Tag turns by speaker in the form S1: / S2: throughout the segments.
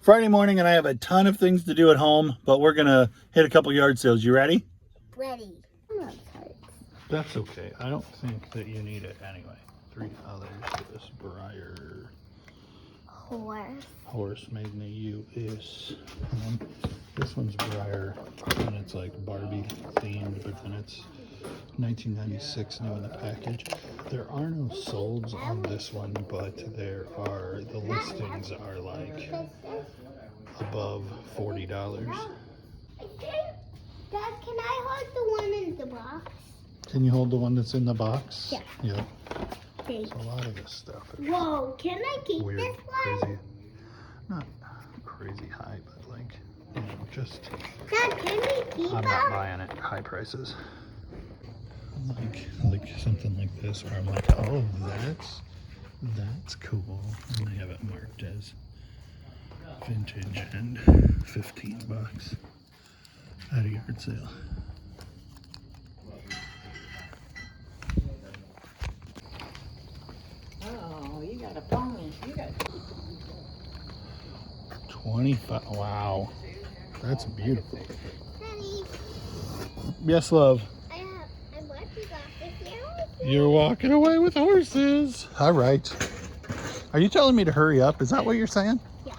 S1: Friday morning and I have a ton of things to do at home, but we're gonna hit a couple yard sales. You ready?
S2: Ready.
S1: That's okay. I don't think that you need it anyway. $3 for this Briar horse made in the US. This one's Briar, and it's like Barbie themed, but then it's 1996 new in the package. There are no solds on this one, but the listings are like above $40.
S2: Dad, can I hold the one in the box?
S1: Can you hold the one that's in the box?
S2: Yeah.
S1: Yep.
S2: Thanks.
S1: A lot of this stuff is
S2: Whoa, can I keep
S1: weird,
S2: this one?
S1: crazy. Not crazy high, but like, you know, just.
S2: Dad, can we keep
S1: I'm not buying it high prices. Like something like this, where I'm like, oh, that's cool, and they have it marked as vintage and $15 at a yard sale.
S3: Oh, you got a pony. You got
S1: 25. Wow, that's beautiful.
S2: Daddy,
S1: Yes, love.
S2: I'm walking off with you.
S1: You're walking away with horses. All right. Are you telling me to hurry up? Is that what you're saying?
S2: Yeah.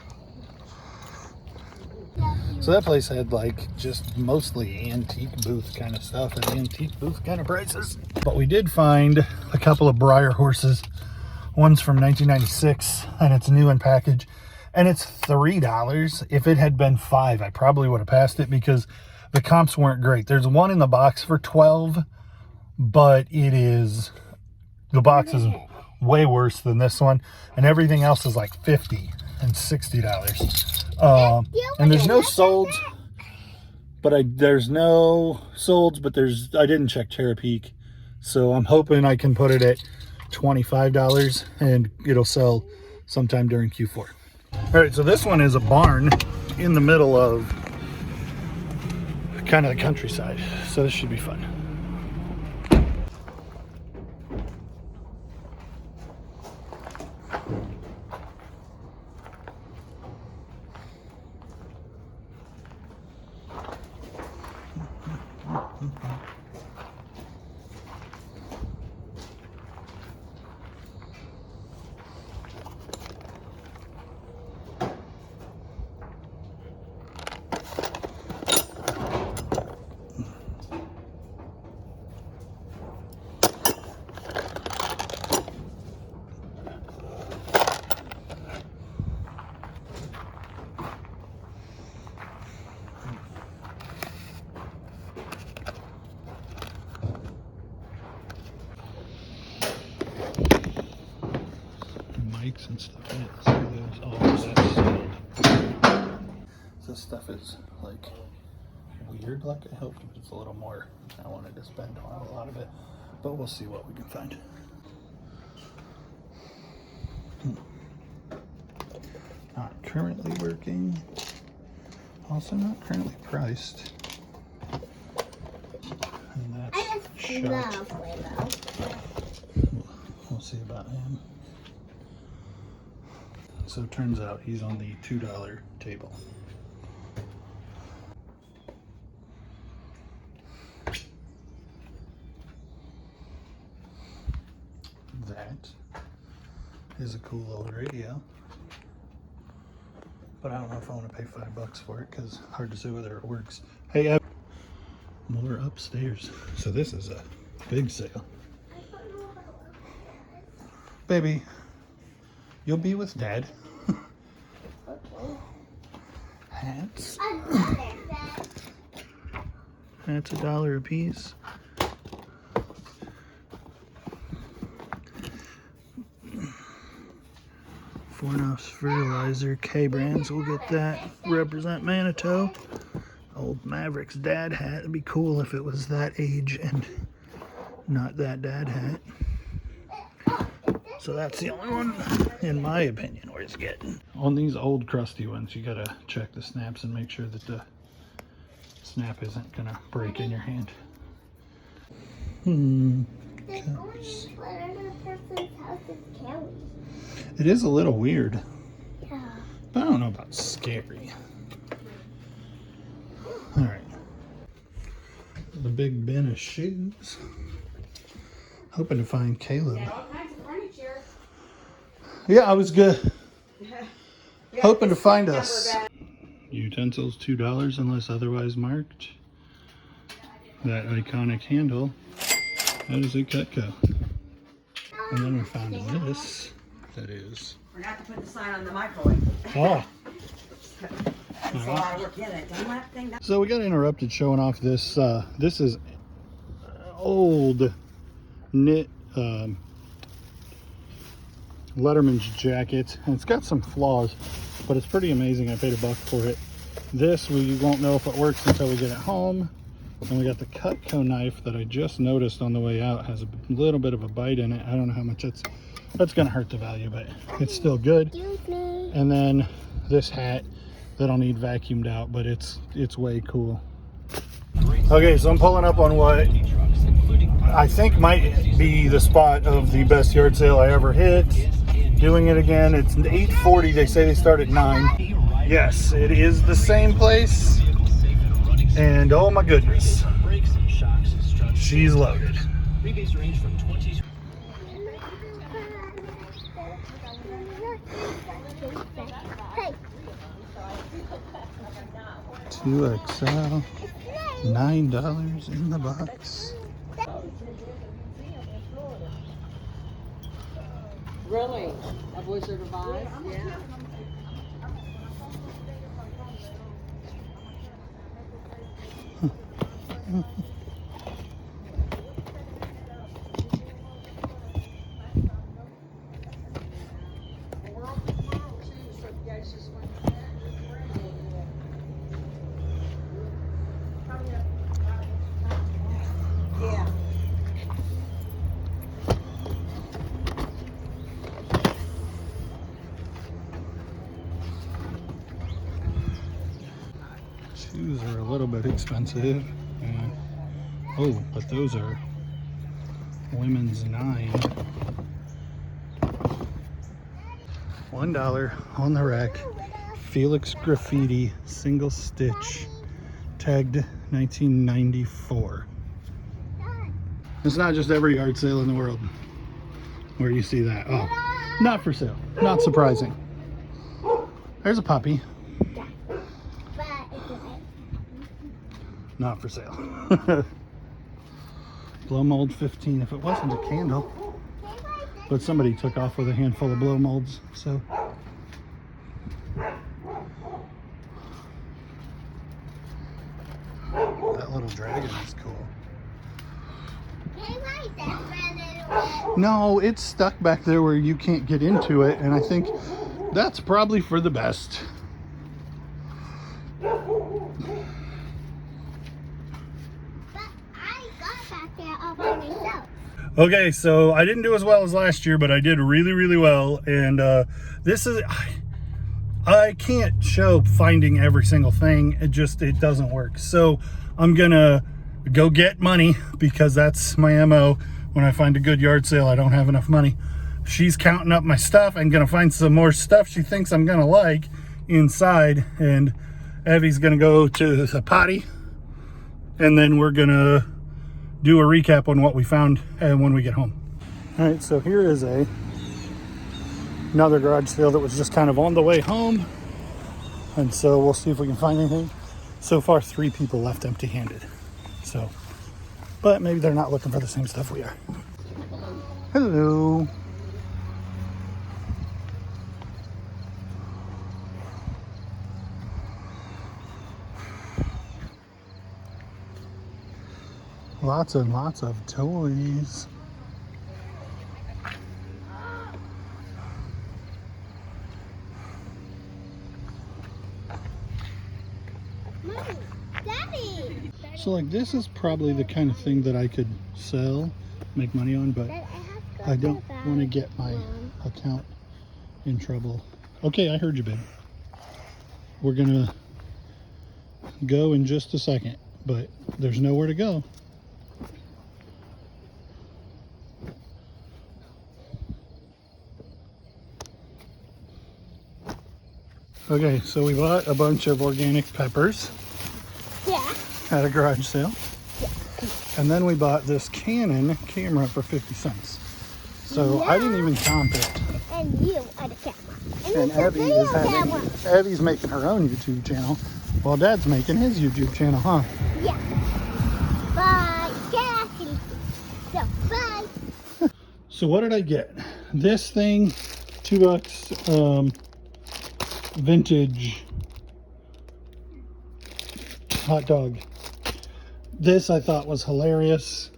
S1: So that place had like just mostly antique booth kind of stuff and antique booth kind of prices. But we did find a couple of Briar horses. One's from 1996 and it's new in package. And it's $3. If it had been $5, I probably would have passed it because the comps weren't great. There's one in the box for $12, but the box is way worse than this one. And everything else is like $50 and $60. And there's no solds, but I didn't check Chesapeake. So I'm hoping I can put it at $25 and it'll sell sometime during Q4. All right, so this one is a barn in the middle of kind of the countryside. So this should be fun. Mics and stuff in it. See those? All of that's sealed. This stuff is like weird, like I hoped, but it's a little more. I wanted to spend on a lot of it, but we'll see what we can find. Not currently working. Also not currently priced. And that's shot. We'll see about him. So it turns out he's on the $2 table. That is a cool old radio. But I don't know if I want to pay $5 for it because hard to say whether it works. Hey, more upstairs. So this is a big sale. Baby, you'll be with Dad. Hats. Hats $1 a piece. Fornos fertilizer, K brands. We'll get that. Represent Manitou. Old Maverick's dad hat. It'd be cool if it was that age and not that dad hat. So that's the only one, in my opinion, worth getting. On these old crusty ones, you gotta check the snaps and make sure that the snap isn't gonna break in your hand. It is a little weird.
S2: Yeah.
S1: But I don't know about scary. All right. The big bin of shoes. Hoping to find Caleb.
S3: All kinds of furniture.
S1: Yeah, I was good.
S3: Yeah,
S1: Hoping to
S3: this
S1: find
S3: number
S1: us.
S3: back.
S1: Utensils $2 unless otherwise marked. That iconic handle. That is a Cutco. And then we found this. That is.
S3: Forgot to put the sign on the microwave.
S1: Oh.
S3: That's a lot of work in it. Don't that thing.
S1: So we got interrupted showing off this. This is old knit Letterman's jacket, and it's got some flaws, but it's pretty amazing. I paid $1 for it. This we won't know if it works until we get it home. And we got the Cutco knife that I just noticed on the way out has a little bit of a bite in it. I don't know how much that's gonna hurt the value, but it's still good. And then this hat that'll need vacuumed out, but it's way cool. Okay, so I'm pulling up on what I think might be the spot of the best yard sale I ever hit. Doing it again. It's 8:40. They say they start at 9. Yes, it is the same place. And oh my goodness, she's loaded.
S2: Hey.
S1: $2XL, $9 in the box.
S3: Really? A Wizard of Oz? Yeah. Yeah.
S1: Shoes are a little bit expensive. Oh, but those are women's 9. $1 on the rack. Felix Graffiti single stitch, tagged 1994. It's not just every yard sale in the world where you see that. Oh, not for sale. Not surprising. There's a puppy. Not for sale. Blow mold 15 if it wasn't a candle. But somebody took off with a handful of blow molds, so. That little dragon is cool. No, it's stuck back there where you can't get into it, and I think that's probably for the best. Okay, so I didn't do as well as last year, but I did really, really well. And this is, I can't show finding every single thing. It doesn't work. So I'm gonna go get money because that's my MO. When I find a good yard sale, I don't have enough money. She's counting up my stuff. I'm gonna find some more stuff she thinks I'm gonna like inside. And Evie's gonna go to the potty. And then we're gonna do a recap on what we found and when we get home. All right, so here is another garage sale that was just kind of on the way home. And so we'll see if we can find anything. So far, 3 people left empty-handed. So, but maybe they're not looking for the same stuff we are. Hello. Lots and lots of toys.
S2: Mommy, Daddy.
S1: So like this is probably the kind of thing that I could sell, make money on, but I don't want to get my account in trouble. Okay, I heard you, babe. We're gonna go in just a second, but there's nowhere to go. Okay, so we bought a bunch of organic peppers
S2: Yeah.
S1: at a garage sale. And then we bought this Canon camera for 50 cents. So I didn't even count it.
S2: And you are the camera.
S1: And
S2: it's a
S1: Abby
S2: video
S1: is having,
S2: camera.
S1: Abby's making her own YouTube channel while Dad's making his YouTube channel, huh?
S2: Yeah. Bye, Jackie. So, bye.
S1: So what did I get? This thing, $2, vintage hot dog. This I thought was hilarious.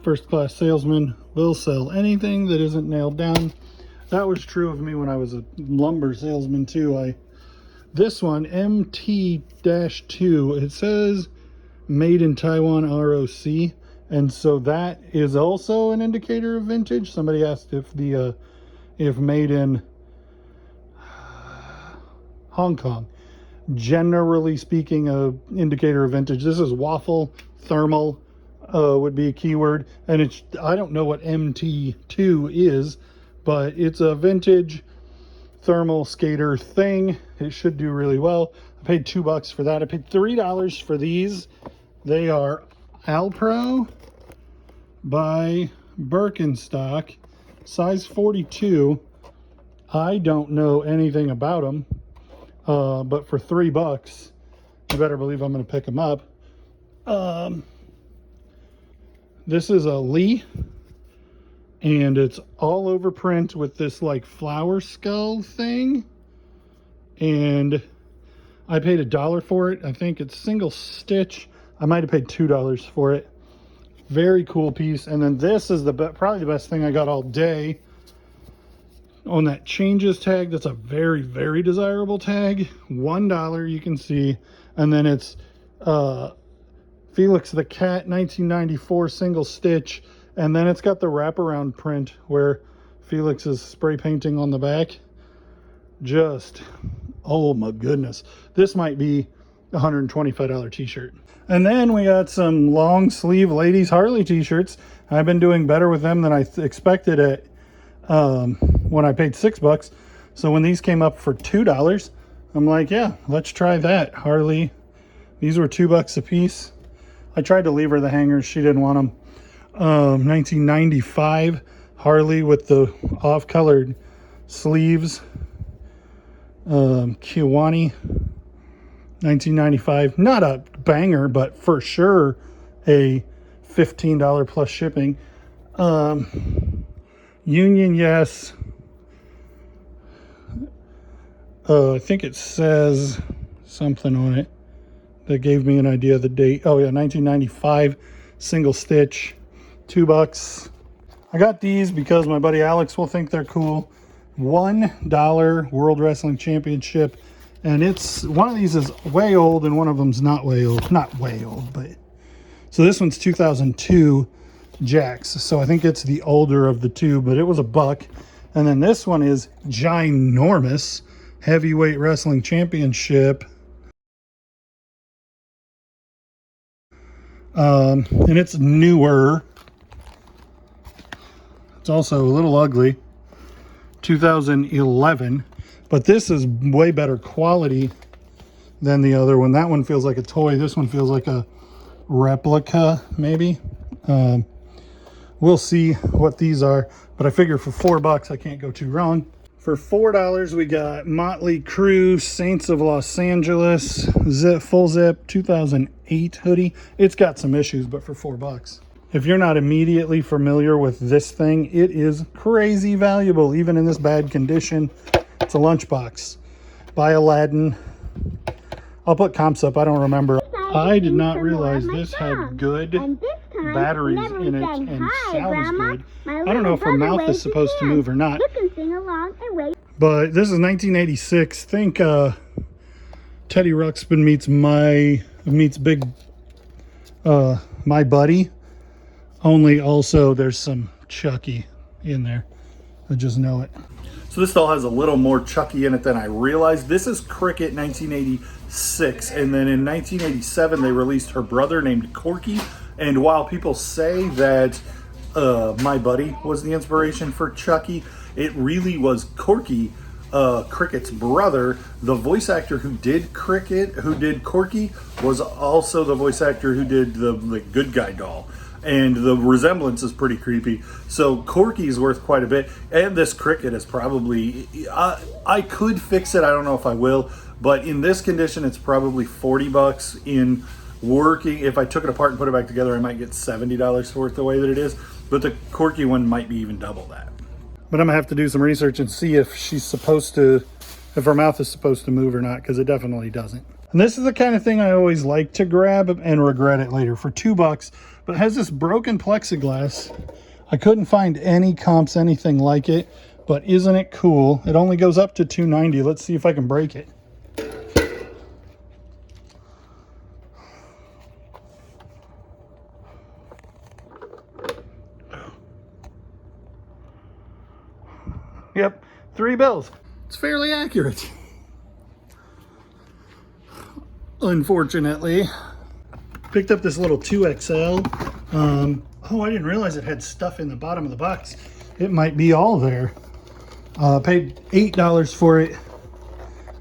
S1: First class salesman will sell anything that isn't nailed down. That was true of me when I was a lumber salesman too. This one, MT-2, it says made in Taiwan ROC. And so that is also an indicator of vintage. Somebody asked if made in Hong Kong, generally speaking, a indicator of vintage. This is waffle thermal would be a keyword, and it's, I don't know what MT2 is, but it's a vintage thermal skater thing. It should do really well. I paid $2 for that. I paid $3 for these. They are Alpro by Birkenstock, size 42. I don't know anything about them, but for $3, you better believe I'm going to pick them up. This is a Lee, and it's all over print with this like flower skull thing, and I paid $1 for it. I think it's single stitch. I might have paid $2 for it. Very cool piece. And then this is probably the best thing I got all day. On that changes tag, that's a very, very desirable tag. $1, you can see. And then it's Felix the Cat 1994 single stitch. And then it's got the wraparound print where Felix is spray painting on the back. Just, oh my goodness. This might be a $125 t-shirt. And then we got some long sleeve ladies Harley t-shirts. I've been doing better with them than I expected at when I paid $6. So when these came up for $2, I'm like, yeah, let's try that. Harley, these were $2 a piece. I tried to leave her the hangers. She didn't want them. 1995 Harley with the off-colored sleeves. Kiwani, 1995. Not a banger, but for sure a $15 plus shipping. Union, yes. I think it says something on it that gave me an idea of the date. Oh yeah, 1995, single stitch, $2. I got these because my buddy Alex will think they're cool. $1 World Wrestling Championship, and it's one of these is way old and one of them's not way old. Not way old, but so this one's 2002 Jax. So I think it's the older of the two, but it was $1. And then this one is ginormous Heavyweight Wrestling Championship. And it's newer. It's also a little ugly. 2011, but this is way better quality than the other one. That one feels like a toy. This one feels like a replica, maybe. We'll see what these are, but I figure for $4 I can't go too wrong. For $4 we got Motley Crue Saints of Los Angeles full zip 2008 hoodie. It's got some issues, but for $4. If you're not immediately familiar with this thing, it is crazy valuable, even in this bad condition. It's a lunchbox by Aladdin. I'll put comps up, I don't remember. I did not realize this had good batteries in it and sounds good. I don't know if her mouth is supposed to move or not. But this is 1986. Think Teddy Ruxpin meets Big My Buddy. Only also there's some Chucky in there. I just know it. So this doll has a little more Chucky in it than I realized. This is Cricket 1986. And then in 1987, they released her brother named Corky. And while people say that My Buddy was the inspiration for Chucky, it really was Corky Cricket's brother. The voice actor who did Cricket, who did Corky, was also the voice actor who did the good guy doll. And the resemblance is pretty creepy. So Corky is worth quite a bit. And this Cricket is probably, I could fix it. I don't know if I will. But in this condition, it's probably 40 bucks. In working, if I took it apart and put it back together, I might get $70 for it the way that it is. But the Corky one might be even double that. But I'm gonna have to do some research and see if she's supposed to, if her mouth is supposed to move or not, because it definitely doesn't. And this is the kind of thing I always like to grab and regret it later. For $2, but it has this broken plexiglass. I couldn't find any comps, anything like it, but isn't it cool? It only goes up to $2.90. Let's see if I can break it. Yep, 3 bills. It's fairly accurate. Unfortunately. Picked up this little 2XL. Oh, I didn't realize it had stuff in the bottom of the box. It might be all there. Paid $8 for it.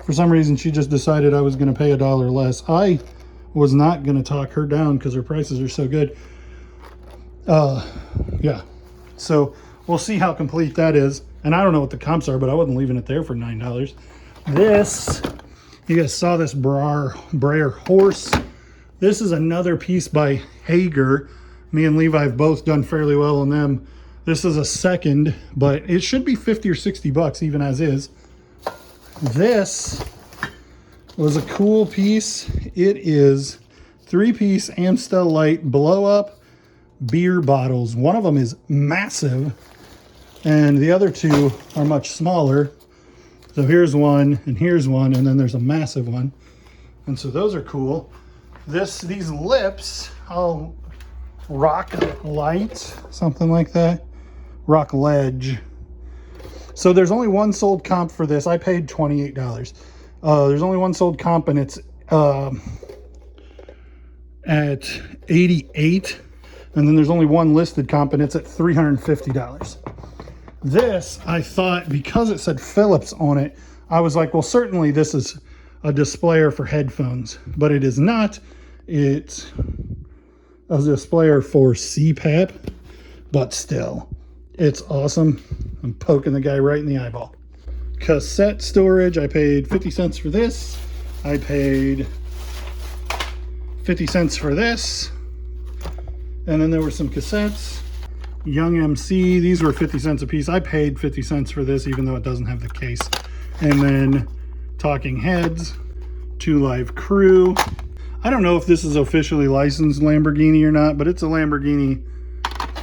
S1: For some reason, she just decided I was going to pay $1 less. I was not going to talk her down because her prices are so good. Yeah. So we'll see how complete that is. And I don't know what the comps are, but I wasn't leaving it there for $9. This, you guys saw this Breyer horse. This is another piece by Hager. Me and Levi have both done fairly well on them. This is a second, but it should be 50 or 60 bucks even as is. This was a cool piece. It is 3-piece Amstel Light blow-up beer bottles. One of them is massive, and the other 2 are much smaller. So here's one, and here's one, and then there's a massive one. And so those are cool. These lips, oh, Rock Light, something like that. Rock Ledge. So there's only one sold comp for this. I paid $28. There's only one sold comp, and it's at $88. And then there's only one listed comp, and it's at $350. This, I thought, because it said Philips on it, I was like, well, certainly this is a displayer for headphones, but it is not. It's a displayer for CPAP, but still, it's awesome. I'm poking the guy right in the eyeball. Cassette storage, I paid 50 cents for this. I paid 50 cents for this. And then there were some cassettes. Young MC, these were 50 cents a piece. I paid 50 cents for this, even though it doesn't have the case. And then Talking Heads, 2 Live Crew. I don't know if this is officially licensed Lamborghini or not, but it's a Lamborghini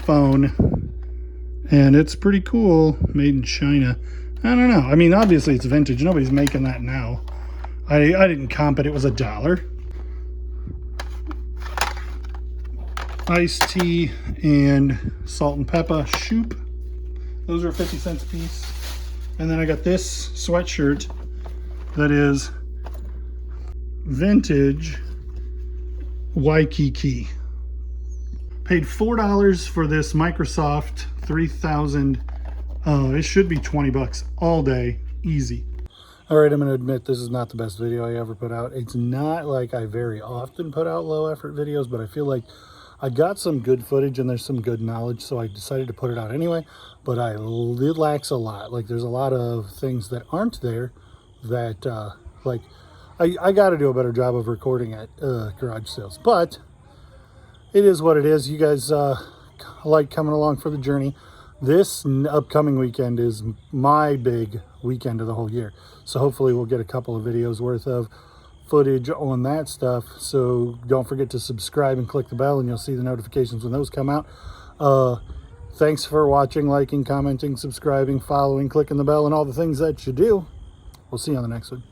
S1: phone. And it's pretty cool, made in China. I don't know. I mean, obviously it's vintage. Nobody's making that now. I didn't comp it. It was $1. Iced tea and salt and pepper shoop. Those are 50 cents a piece. And then I got this sweatshirt that is vintage Waikiki. Paid $4 for this Microsoft 3000. It should be 20 bucks all day, easy. All right, I'm gonna admit this is not the best video I ever put out. It's not like I very often put out low effort videos, but I feel like I got some good footage and there's some good knowledge, so I decided to put it out anyway. But it lacks a lot. Like, there's a lot of things that aren't there that, like, I got to do a better job of recording at garage sales. But it is what it is. You guys like coming along for the journey. This upcoming weekend is my big weekend of the whole year. So hopefully we'll get a couple of videos worth of footage on that stuff. So don't forget to subscribe and click the bell, and you'll see the notifications when those come out. Thanks for watching, liking, commenting, subscribing, following, clicking the bell, and all the things that you do. We'll see you on the next one.